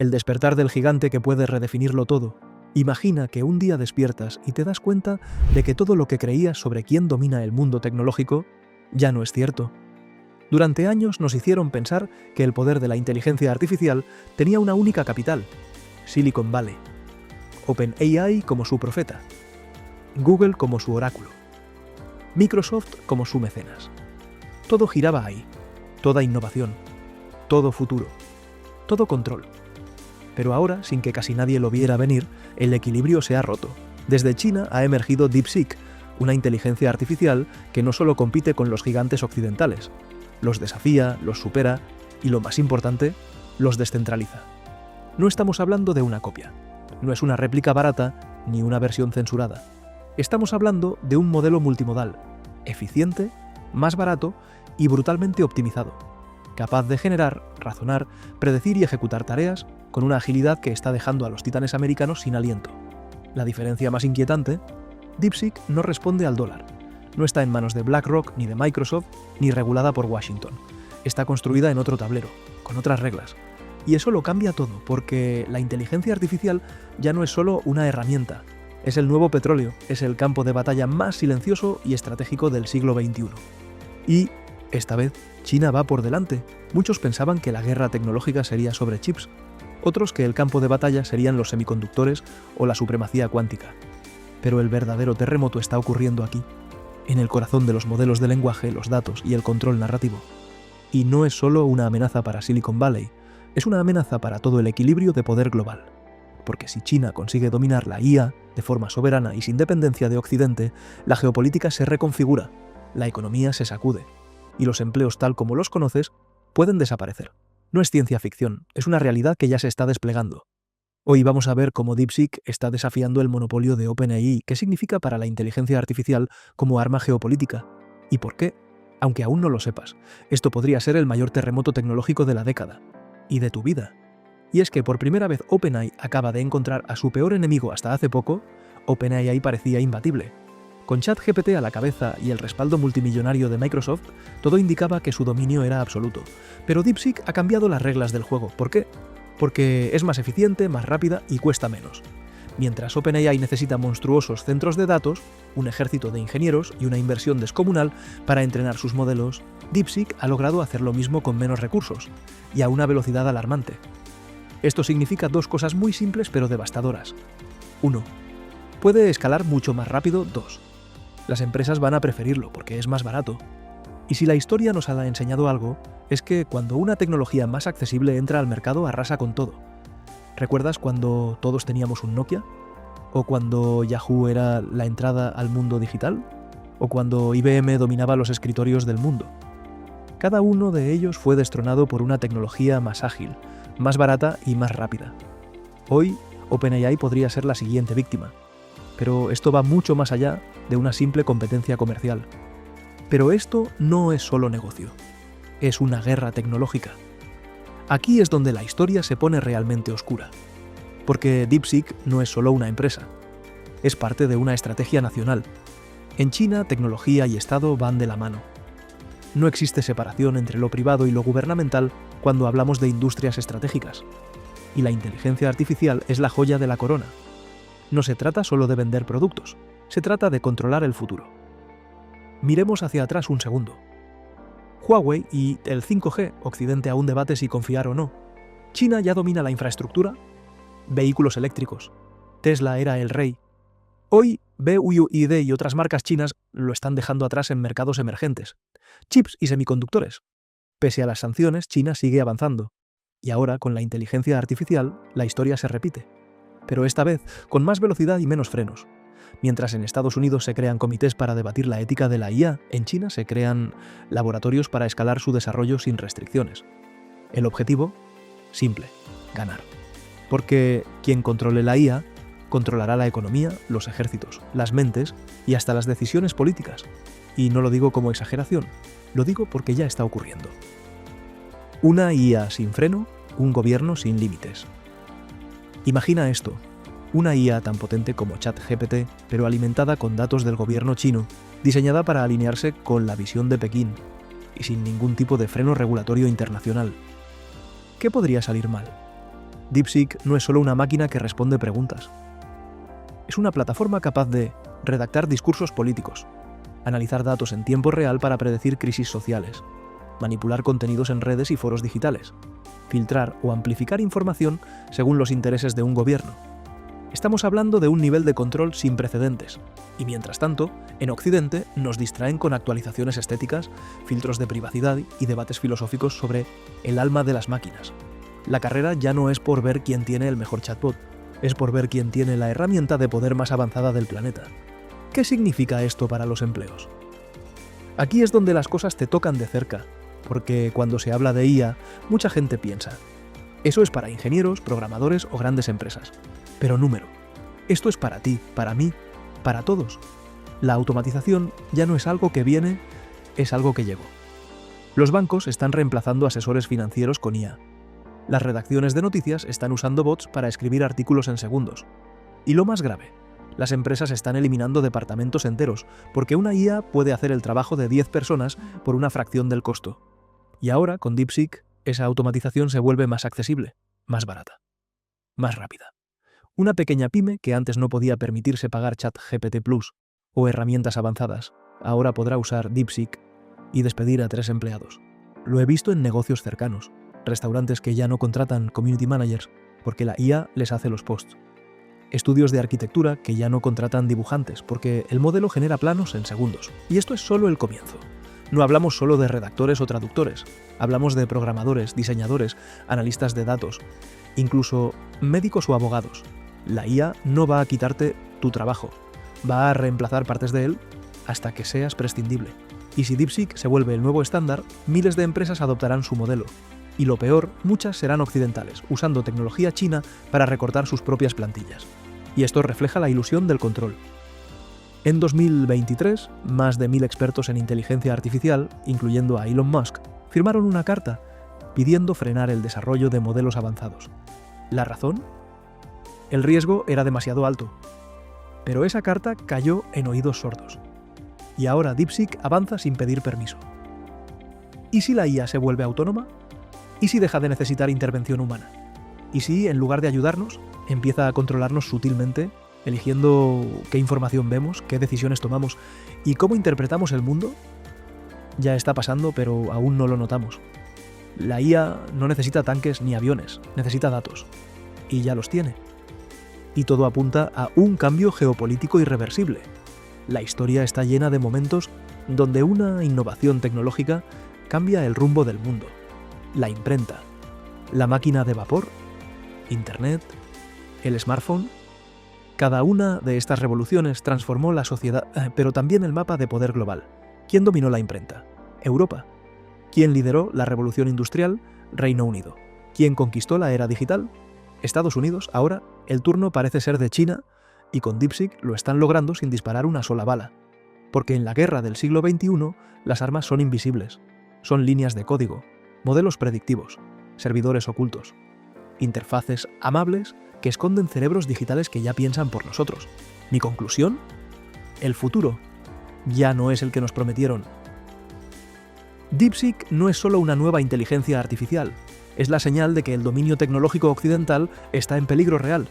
el despertar del gigante que puede redefinirlo todo. Imagina que un día despiertas y te das cuenta de que todo lo que creías sobre quién domina el mundo tecnológico ya no es cierto. Durante años nos hicieron pensar que el poder de la inteligencia artificial tenía una única capital, Silicon Valley. OpenAI como su profeta, Google como su oráculo, Microsoft como su mecenas. Todo giraba ahí, toda innovación, todo futuro, todo control. Pero ahora, sin que casi nadie lo viera venir, el equilibrio se ha roto. Desde China ha emergido DeepSeek, una inteligencia artificial que no solo compite con los gigantes occidentales, los desafía, los supera y, lo más importante, los descentraliza. No estamos hablando de una copia, no es una réplica barata ni una versión censurada. Estamos hablando de un modelo multimodal, eficiente, más barato y brutalmente optimizado, capaz de generar, razonar, predecir y ejecutar tareas con una agilidad que está dejando a los titanes americanos sin aliento. La diferencia más inquietante: DeepSeek no responde al dólar. No está en manos de BlackRock ni de Microsoft, ni regulada por Washington. Está construida en otro tablero, con otras reglas. Y eso lo cambia todo, porque la inteligencia artificial ya no es solo una herramienta. Es el nuevo petróleo, es el campo de batalla más silencioso y estratégico del siglo XXI. Y, esta vez, China va por delante. Muchos pensaban que la guerra tecnológica sería sobre chips, otros que el campo de batalla serían los semiconductores o la supremacía cuántica. Pero el verdadero terremoto está ocurriendo aquí, en el corazón de los modelos de lenguaje, los datos y el control narrativo. Y no es solo una amenaza para Silicon Valley, es una amenaza para todo el equilibrio de poder global. Porque si China consigue dominar la IA de forma soberana y sin dependencia de Occidente, la geopolítica se reconfigura, la economía se sacude, y los empleos tal como los conoces pueden desaparecer. No es ciencia ficción, es una realidad que ya se está desplegando. Hoy vamos a ver cómo DeepSeek está desafiando el monopolio de OpenAI, qué significa para la inteligencia artificial como arma geopolítica, y por qué, aunque aún no lo sepas, esto podría ser el mayor terremoto tecnológico de la década, y de tu vida. Y es que por primera vez OpenAI acaba de encontrar a su peor enemigo hasta hace poco. OpenAI parecía imbatible. Con ChatGPT a la cabeza y el respaldo multimillonario de Microsoft, todo indicaba que su dominio era absoluto. Pero DeepSeek ha cambiado las reglas del juego. ¿Por qué? Porque es más eficiente, más rápida y cuesta menos. Mientras OpenAI necesita monstruosos centros de datos, un ejército de ingenieros y una inversión descomunal para entrenar sus modelos, DeepSeek ha logrado hacer lo mismo con menos recursos, y a una velocidad alarmante. Esto significa dos cosas muy simples pero devastadoras. 1. Puede escalar mucho más rápido. 2. Las empresas van a preferirlo porque es más barato. Y si la historia nos ha enseñado algo, es que cuando una tecnología más accesible entra al mercado arrasa con todo. ¿Recuerdas cuando todos teníamos un Nokia? ¿O cuando Yahoo era la entrada al mundo digital? ¿O cuando IBM dominaba los escritorios del mundo? Cada uno de ellos fue destronado por una tecnología más ágil, más barata y más rápida. Hoy, OpenAI podría ser la siguiente víctima. Pero esto va mucho más allá de una simple competencia comercial. Pero esto no es solo negocio. Es una guerra tecnológica. Aquí es donde la historia se pone realmente oscura. Porque DeepSeek no es solo una empresa. Es parte de una estrategia nacional. En China, tecnología y Estado van de la mano. No existe separación entre lo privado y lo gubernamental cuando hablamos de industrias estratégicas. Y la inteligencia artificial es la joya de la corona. No se trata solo de vender productos, se trata de controlar el futuro. Miremos hacia atrás un segundo. Huawei y el 5G, Occidente aún debate si confiar o no. China ya domina la infraestructura. Vehículos eléctricos. Tesla era el rey. Hoy, BYD y otras marcas chinas lo están dejando atrás en mercados emergentes. Chips y semiconductores. Pese a las sanciones, China sigue avanzando. Y ahora, con la inteligencia artificial, la historia se repite. Pero esta vez, con más velocidad y menos frenos. Mientras en Estados Unidos se crean comités para debatir la ética de la IA, en China se crean laboratorios para escalar su desarrollo sin restricciones. El objetivo, simple: ganar. Porque quien controle la IA, controlará la economía, los ejércitos, las mentes y hasta las decisiones políticas. Y no lo digo como exageración, lo digo porque ya está ocurriendo. Una IA sin freno, un gobierno sin límites. Imagina esto: una IA tan potente como ChatGPT, pero alimentada con datos del gobierno chino, diseñada para alinearse con la visión de Pekín, y sin ningún tipo de freno regulatorio internacional. ¿Qué podría salir mal? DeepSeek no es solo una máquina que responde preguntas. Es una plataforma capaz de redactar discursos políticos, analizar datos en tiempo real para predecir crisis sociales, manipular contenidos en redes y foros digitales, filtrar o amplificar información según los intereses de un gobierno. Estamos hablando de un nivel de control sin precedentes, y mientras tanto, en Occidente nos distraen con actualizaciones estéticas, filtros de privacidad y debates filosóficos sobre el alma de las máquinas. La carrera ya no es por ver quién tiene el mejor chatbot, es por ver quién tiene la herramienta de poder más avanzada del planeta. ¿Qué significa esto para los empleos? Aquí es donde las cosas te tocan de cerca, porque cuando se habla de IA, mucha gente piensa, eso es para ingenieros, programadores o grandes empresas. Pero número, esto es para ti, para mí, para todos. La automatización ya no es algo que viene, es algo que llegó. Los bancos están reemplazando asesores financieros con IA. Las redacciones de noticias están usando bots para escribir artículos en segundos. Y lo más grave, las empresas están eliminando departamentos enteros, porque una IA puede hacer el trabajo de 10 personas por una fracción del costo. Y ahora, con DeepSeek, esa automatización se vuelve más accesible, más barata, más rápida. Una pequeña pyme que antes no podía permitirse pagar ChatGPT Plus o herramientas avanzadas, ahora podrá usar DeepSeek y despedir a 3 empleados. Lo he visto en negocios cercanos, restaurantes que ya no contratan community managers porque la IA les hace los posts. Estudios de arquitectura que ya no contratan dibujantes porque el modelo genera planos en segundos. Y esto es solo el comienzo. No hablamos solo de redactores o traductores, hablamos de programadores, diseñadores, analistas de datos, incluso médicos o abogados. La IA no va a quitarte tu trabajo, va a reemplazar partes de él hasta que seas prescindible. Y si DeepSeek se vuelve el nuevo estándar, miles de empresas adoptarán su modelo. Y lo peor, muchas serán occidentales, usando tecnología china para recortar sus propias plantillas. Y esto refleja la ilusión del control. En 2023, más de 1000 expertos en inteligencia artificial, incluyendo a Elon Musk, firmaron una carta pidiendo frenar el desarrollo de modelos avanzados. ¿La razón? El riesgo era demasiado alto. Pero esa carta cayó en oídos sordos. Y ahora DeepSeek avanza sin pedir permiso. ¿Y si la IA se vuelve autónoma? ¿Y si deja de necesitar intervención humana? ¿Y si, en lugar de ayudarnos, empieza a controlarnos sutilmente, eligiendo qué información vemos, qué decisiones tomamos y cómo interpretamos el mundo? Ya está pasando, pero aún no lo notamos. La IA no necesita tanques ni aviones, necesita datos. Y ya los tiene. Y todo apunta a un cambio geopolítico irreversible. La historia está llena de momentos donde una innovación tecnológica cambia el rumbo del mundo. La imprenta, la máquina de vapor, Internet, el smartphone. Cada una de estas revoluciones transformó la sociedad, pero también el mapa de poder global. ¿Quién dominó la imprenta? Europa. ¿Quién lideró la revolución industrial? Reino Unido. ¿Quién conquistó la era digital? Estados Unidos. Ahora el turno parece ser de China y con DeepSeek lo están logrando sin disparar una sola bala. Porque en la guerra del siglo XXI las armas son invisibles. Son líneas de código, modelos predictivos, servidores ocultos, interfaces amables que esconden cerebros digitales que ya piensan por nosotros. ¿Mi conclusión? El futuro ya no es el que nos prometieron. DeepSeek no es solo una nueva inteligencia artificial, es la señal de que el dominio tecnológico occidental está en peligro real.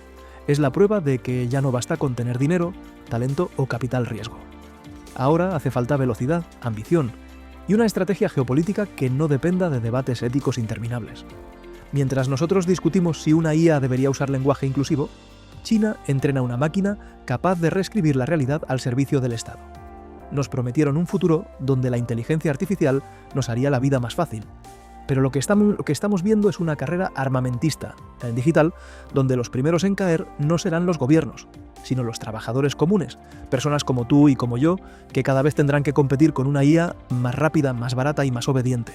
Es la prueba de que ya no basta con tener dinero, talento o capital riesgo. Ahora hace falta velocidad, ambición y una estrategia geopolítica que no dependa de debates éticos interminables. Mientras nosotros discutimos si una IA debería usar lenguaje inclusivo, China entrena una máquina capaz de reescribir la realidad al servicio del Estado. Nos prometieron un futuro donde la inteligencia artificial nos haría la vida más fácil. Pero lo que estamos viendo es una carrera armamentista en digital, donde los primeros en caer no serán los gobiernos, sino los trabajadores comunes, personas como tú y como yo, que cada vez tendrán que competir con una IA más rápida, más barata y más obediente.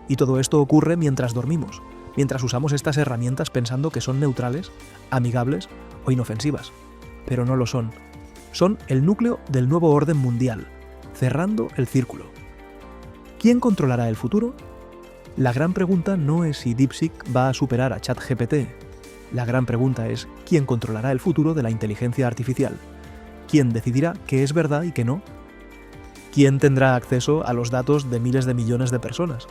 Y todo esto ocurre mientras dormimos, mientras usamos estas herramientas pensando que son neutrales, amigables o inofensivas. Pero no lo son. Son el núcleo del nuevo orden mundial, cerrando el círculo. ¿Quién controlará el futuro? La gran pregunta no es si DeepSeek va a superar a ChatGPT. La gran pregunta es ¿quién controlará el futuro de la inteligencia artificial? ¿Quién decidirá qué es verdad y qué no? ¿Quién tendrá acceso a los datos de miles de millones de personas?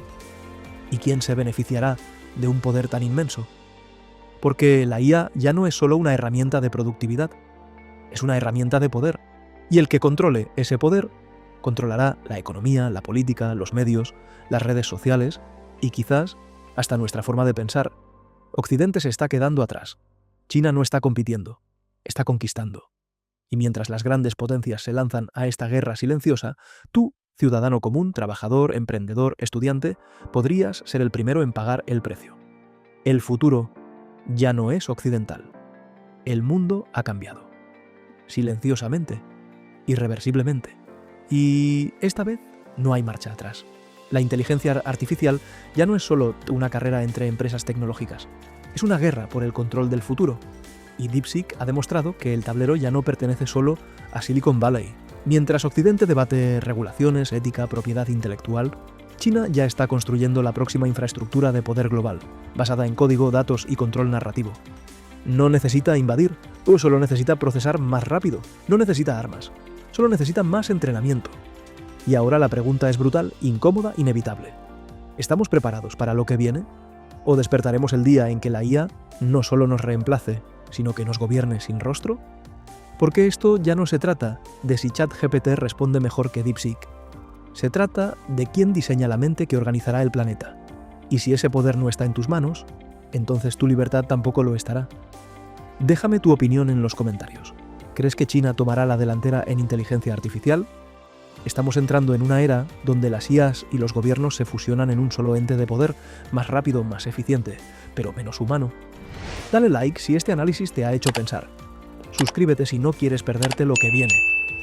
¿Y quién se beneficiará de un poder tan inmenso? Porque la IA ya no es solo una herramienta de productividad, es una herramienta de poder. Y el que controle ese poder controlará la economía, la política, los medios, las redes sociales y quizás hasta nuestra forma de pensar. Occidente se está quedando atrás. China no está compitiendo, está conquistando. Y mientras las grandes potencias se lanzan a esta guerra silenciosa, tú, ciudadano común, trabajador, emprendedor, estudiante, podrías ser el primero en pagar el precio. El futuro ya no es occidental. El mundo ha cambiado. Silenciosamente, irreversiblemente. Y esta vez no hay marcha atrás. La inteligencia artificial ya no es solo una carrera entre empresas tecnológicas, es una guerra por el control del futuro. Y DeepSeek ha demostrado que el tablero ya no pertenece solo a Silicon Valley. Mientras Occidente debate regulaciones, ética, propiedad intelectual, China ya está construyendo la próxima infraestructura de poder global, basada en código, datos y control narrativo. No necesita invadir, solo necesita procesar más rápido, no necesita armas, solo necesita más entrenamiento. Y ahora la pregunta es brutal, incómoda, inevitable. ¿Estamos preparados para lo que viene? ¿O despertaremos el día en que la IA no solo nos reemplace, sino que nos gobierne sin rostro? Porque esto ya no se trata de si ChatGPT responde mejor que DeepSeek. Se trata de quién diseña la mente que organizará el planeta. Y si ese poder no está en tus manos, entonces tu libertad tampoco lo estará. Déjame tu opinión en los comentarios. ¿Crees que China tomará la delantera en inteligencia artificial? Estamos entrando en una era donde las IAs y los gobiernos se fusionan en un solo ente de poder, más rápido, más eficiente, pero menos humano. Dale like si este análisis te ha hecho pensar. Suscríbete si no quieres perderte lo que viene.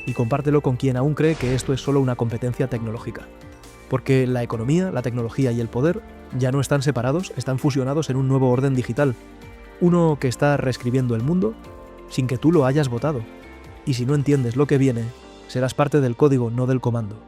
Y compártelo con quien aún cree que esto es solo una competencia tecnológica. Porque la economía, la tecnología y el poder ya no están separados, están fusionados en un nuevo orden digital. Uno que está reescribiendo el mundo sin que tú lo hayas votado. Y si no entiendes lo que viene, serás parte del código, no del comando.